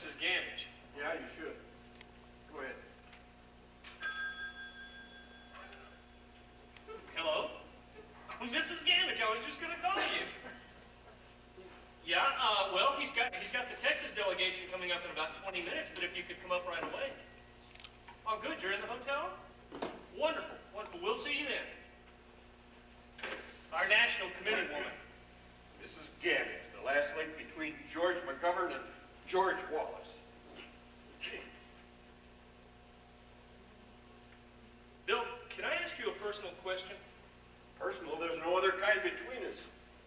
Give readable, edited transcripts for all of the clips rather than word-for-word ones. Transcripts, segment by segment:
Mrs. Gamage. Yeah, you should. Go ahead. Hello? Oh, Mrs. Gamage, I was just going to call you. Yeah, well, he's got the Texas delegation coming up in about 20 minutes, but if you could come up right away. Oh, good, you're in the hotel? Wonderful, wonderful. We'll see you then. Our national committee woman. Mrs. Gamage, the last link between George McGovern and George Wallace. Bill, can I ask you a personal question? Personal, there's no other kind between us.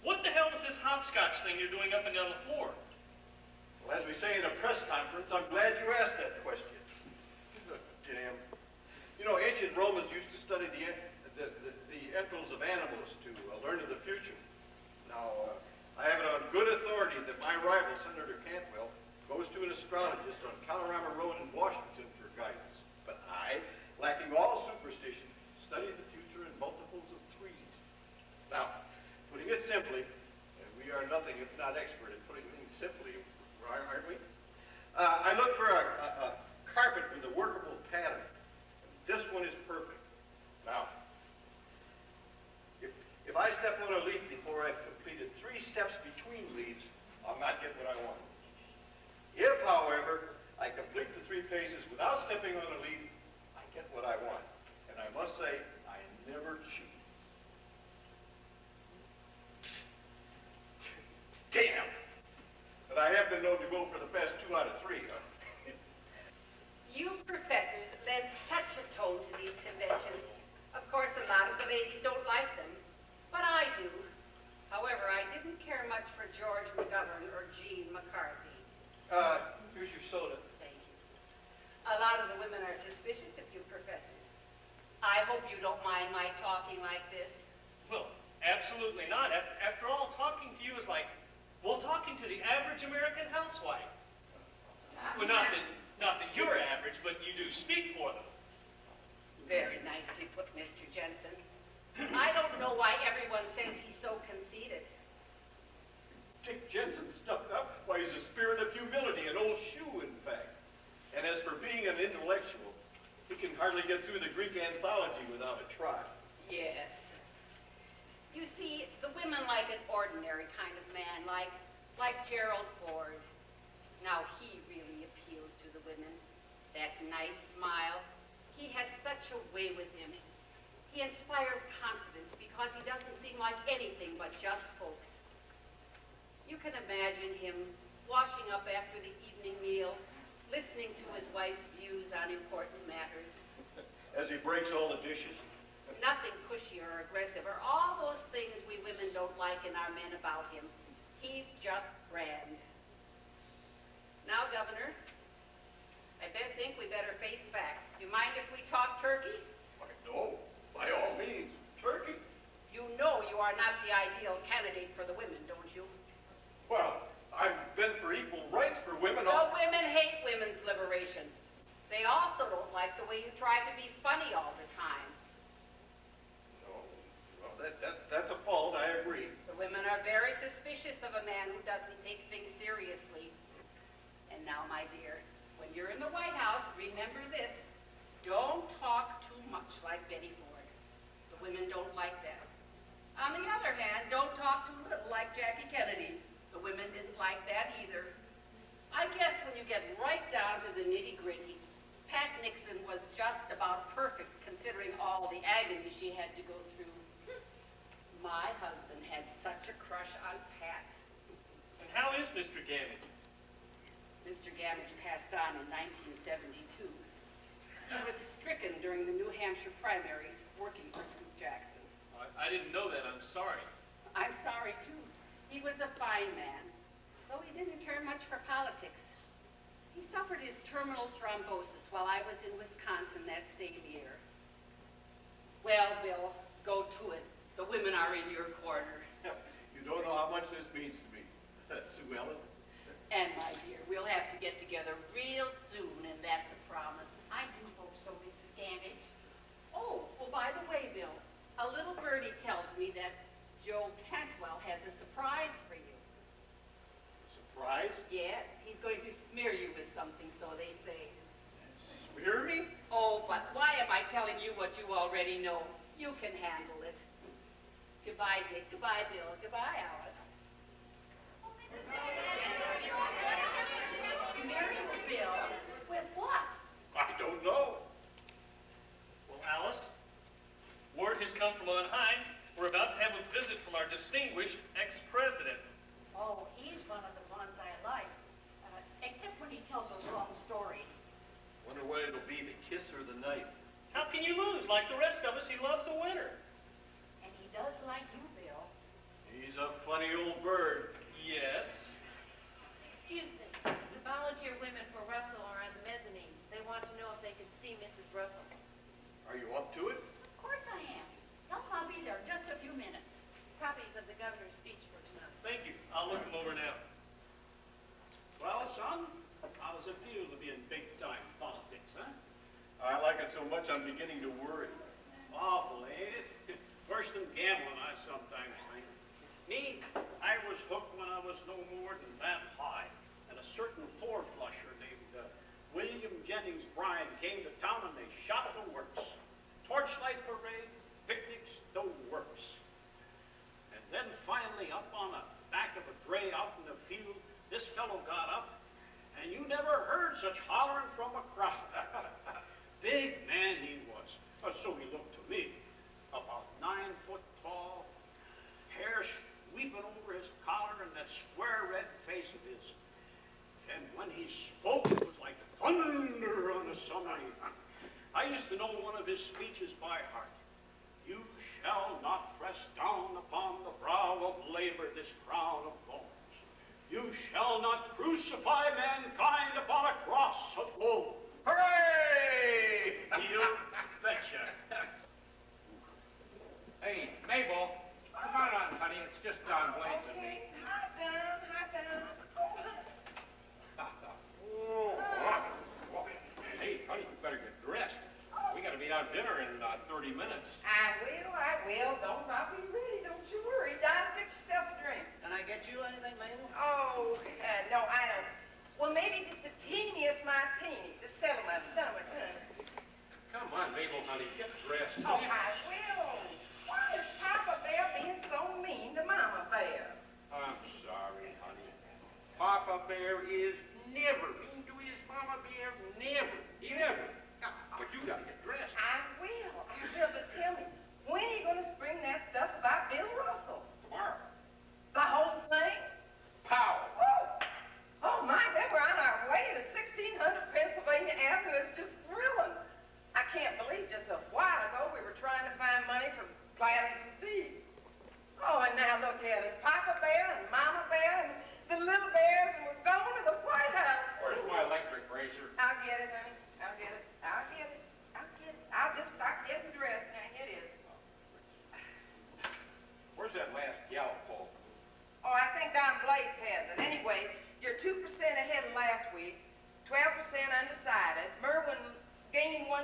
What the hell is this hopscotch thing you're doing up and down the floor? Well, as we say in a press conference, I'm glad you asked that question. Jim, you know, ancient Romans used to study the entrails of animals to learn of the future. Now, I have it on good authority that my rival, Senator Cantwell, goes to an astrologist on Colorado Road in Washington for guidance. But I, lacking all superstition, study the future in multiples of threes. Now, putting it simply, and we are nothing if not expert at putting things simply, aren't we? I look for a carpet with a workable pattern. This one is perfect. Now, if I step on a leaf before I've completed 3 steps between leaves, I'll not get what I want. If, however, I complete the 3 phases without stepping on a leaf, I get what I want. And I must say, I never cheat. Damn! But I have been known to go for the best 2 out of 3, huh? You professors lend such a tone to these conventions. Of course, a lot of the ladies don't like them, but I do. However, I didn't care much for George McGovern or Gene McCarthy. Here's your soda. Thank you. A lot of the women are suspicious of you professors. I hope you don't mind my talking like this. Well, absolutely not. After all, talking to you is like, well, talking to the average American housewife. Well, not that you're average, but you do speak for them. Very nicely put, Mr. Jensen. I don't know why everyone says he's so conceited. Dick Jensen stuck up. Why, he's a spirit of humility, an old shoe, in fact. And as for being an intellectual, he can hardly get through the Greek anthology without a try. Yes. You see, the women like an ordinary kind of man, like Gerald Ford. Now, he really appeals to the women. That nice smile. He has such a way with him. He inspires confidence because he doesn't seem like anything but just folks. You can imagine him washing up after the evening meal, listening to his wife's views on important matters. As he breaks all the dishes. Nothing pushy or aggressive, or all those things we women don't like in our men about him. He's just grand. Now, Governor, I think we better face facts. Do you mind if we talk turkey? Why, no. By all means. Turkey. You know you are not the ideal candidate for the women, don't you? Well, I've been for equal rights for women. The women hate women's liberation. They also don't like the way you try to be funny all the time. No. Well, that's a fault, I agree. The women are very suspicious of a man who doesn't take things seriously. And now, my dear, when you're in the White House, remember this. Don't talk too much like Betty Ford. The women don't like that. On the other hand, don't talk too little like Jackie Kennedy. The women didn't like that either. I guess when you get right down to the nitty-gritty, Pat Nixon was just about perfect considering all the agony she had to go through. My husband had such a crush on Pat. And how is Mr. Gamage? Mr. Gamage passed on in 1972. He was stricken during the New Hampshire primaries working for Scoop Jackson. I didn't know that. I'm sorry. I'm sorry, too. He was a fine man, though he didn't care much for politics. He suffered his terminal thrombosis while I was in Wisconsin that same year. Well, Bill, go to it. The women are in your corner. You don't know how much this means to me, Sue Ellen. And, my dear, we'll have to get together real soon, and that's a promise. I do hope so, Mrs. Gamage. Oh, well, by the way, Bill, a little birdie tells me that Joe Cantwell has a surprise for you. Surprise? Yes, he's going to smear you with telling you what you already know. You can handle it. Goodbye, Dick. Goodbye, Bill. Goodbye, Alice. Marry Bill? With what? I don't know. Well, Alice, word has come from on high. We're about to have a visit from our distinguished ex-president. Oh, he's one of the ones I like. Except when he tells those long stories. Wonder what it'll be, the kiss or the knife. How can you lose? Like the rest of us, he loves a winner. And he does like you, Bill. He's a funny old bird. Yes. Excuse me. The volunteer women for Russell are on the mezzanine. They want to know if they could see Mrs. Russell. Are you up to it? Of course I am. I'll be there just a few minutes. Copies of the governor's speech for tonight. Thank you. I'll look them over now. Well, son, how does it feel to be in big-time politics, huh? I like it so much I'm beginning to worry. Awful, ain't it? Worse than gambling, I sometimes think. Me, I was hooked when I was no more than that high. And a certain four-flusher named William Jennings Bryan came to town and they shot the works. Torchlight parade, picnics, the works. And then finally up on the back of a dray out in the field, this fellow got up, and you never heard such hollering from a crowd. Big man he was, or so he looked to me. About 9 foot tall, hair sweeping over his collar, and that square red face of his. And when he spoke, it was like thunder on a summer evening. I used to know one of his speeches by heart. You shall not press down upon the brow of labor this crown of thorns. You shall not crucify mankind upon a cross of gold. Hooray! You betcha. Hey, Mabel, come on, honey. It's just Don Blades and me. Hi, Don. Hi, Don. Hey, honey, you better get dressed. We got to be out dinner in 30 minutes. I will. Don't I be ready, don't you worry. Don, fix yourself a drink. Can I get you anything, Mabel? Oh, no, I don't. Well, maybe just the teeniest martini to settle my stomach, huh? Come on, Mabel, honey, get dressed. Oh, I will. Why is Papa Bear being so mean to Mama Bear? I'm sorry, honey. Papa Bear is never mean to his Mama Bear. Never. Never. But you got to get dressed. I will, but tell me, when are you going to spring that stuff about Bill Russell? Tomorrow. The whole thing? Pow! Oh my, then we're on our way to 1600 Pennsylvania Avenue. It's just thrilling. I can't believe just a while ago we were trying to find money for Gladys and Steve. Oh, and now look at us, Papa Bear and Mama Bear and the little bears, and we're going to the White House. Where's my electric razor? I'll get it, honey. I'll get it. I'll just start getting dressed. Now, here it is. Where's that last gal, Paul? Oh, I think Don Blades has it. Anyway, you're 2% ahead of last week, 12% undecided. Merwin gained 1%,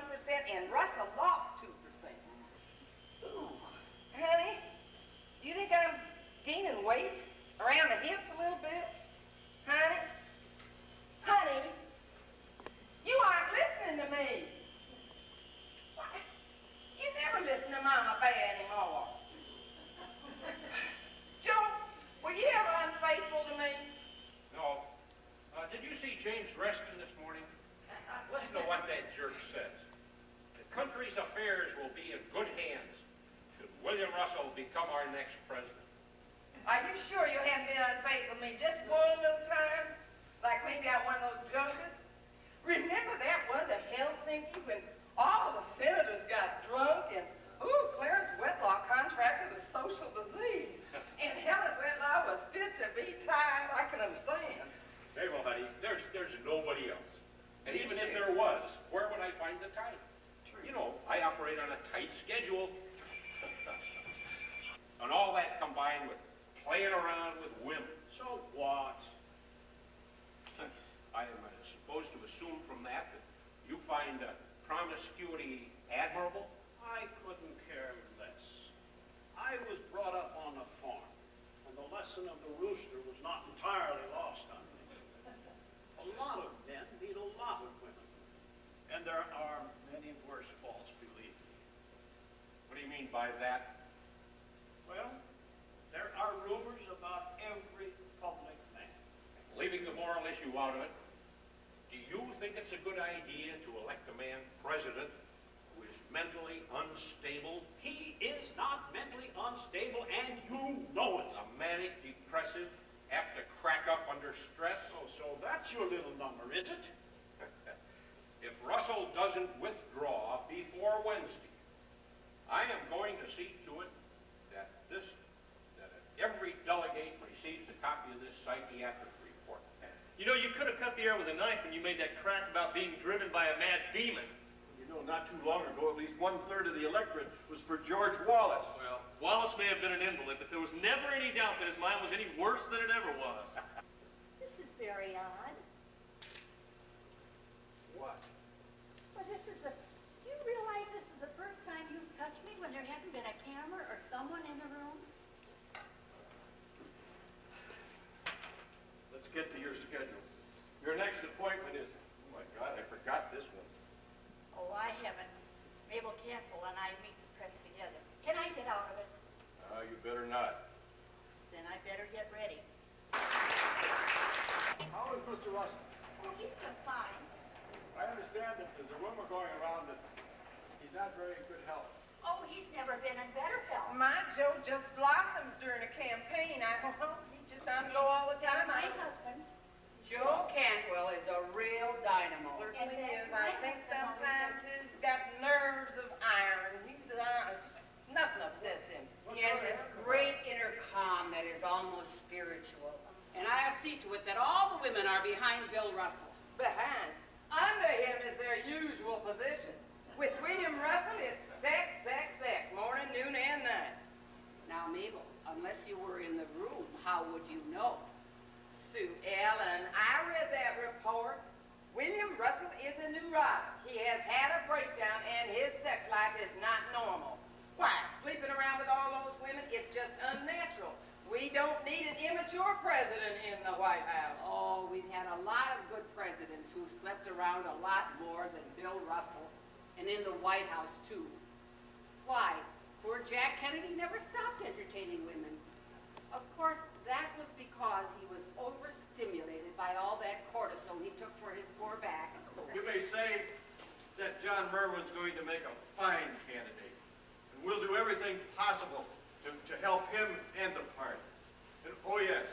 and Russell lost 2%. Ooh. Honey, you think I'm gaining weight around the hips a little bit? Honey? Honey, you aren't listening to me. What? You never listen to Mama Bear anymore. Joe, were you ever unfaithful to me? No. Did you see James Reston this morning? Listen to what that jerk says. The country's affairs will be in good hands should William Russell become our next president. Are you sure you haven't been unfaithful to me just one little time? Like maybe at one of those junkets? Remember that one to Helsinki when all the senators got drunk and, Clarence Whitlaw contracted a social disease. And Helen Whitlaw was fit to be tied. I can understand. Mabel, honey, there's nobody else. And even if there was, where would I find the time? You know, I operate on a tight schedule. And all that combined with playing around with women. So what? I am supposed to assume from that you find promiscuity admirable? I couldn't care less. I was brought up on a farm, and the lesson of the rooster was not entirely lost on me. A lot of men meet a lot of women, and there are many worse false beliefs. by that? Well, there are rumors about every public man. Leaving the moral issue out of it, do you think it's a good idea to elect a man president who is mentally unstable? He is not mentally unstable, and you know it. A manic depressive, apt to crack up under stress? Oh, so that's your little number, is it? If Russell doesn't withdraw before Wednesday, I am going to see to it that every delegate receives a copy of this psychiatric report. You know, you could have cut the air with a knife when you made that crack about being driven by a mad demon. You know, not too long ago, at least 1/3 of the electorate was for George Wallace. Well, Wallace may have been an invalid, but there was never any doubt that his mind was any worse than it ever was. This is very odd. What? Well, do you realize this is the first time you've touched me when there hasn't been a camera or someone in the room? Let's get to your schedule. Your next appointment is, oh my God, I forgot this one. Oh, I haven't. Mabel Campbell and I meet the press together. Can I get out of it? You better not. Then I better get ready. How is Mr. Russell? Oh, he's just fine. I understand that there's a rumor going around that he's not very in good health. Oh, he's never been in better health. My Joe just blossoms during a campaign. I don't know. He just on the go all the time. My husband. Joe Cantwell is a real dynamo. Certainly And is. I think sometimes he's got nerves of iron. He's nothing upsets him. He has this great inner calm that is almost spiritual. And I'll see to it that all the women are behind Bill Russell. Behind. Under him is their usual position. With William Russell, it's sex, sex, sex, morning, noon, and night. Now, Mabel, unless you were in the room, how would you know? Sue Ellen, I read that report. William Russell is a neurotic. He has had a breakdown, and his sex life is not normal. Why, sleeping around with all those women, it's just unnatural. We don't need an immature president in the White House. Oh, we've had a lot of good presidents who slept around a lot more than Bill Russell, and in the White House, too. Why? Poor Jack Kennedy never stopped entertaining women. Of course, that was because he was overstimulated by all that cortisone he took for his poor back. You may say that John Merwin's going to make a fine candidate, and we'll do everything possible to help him and the party. And oh yes,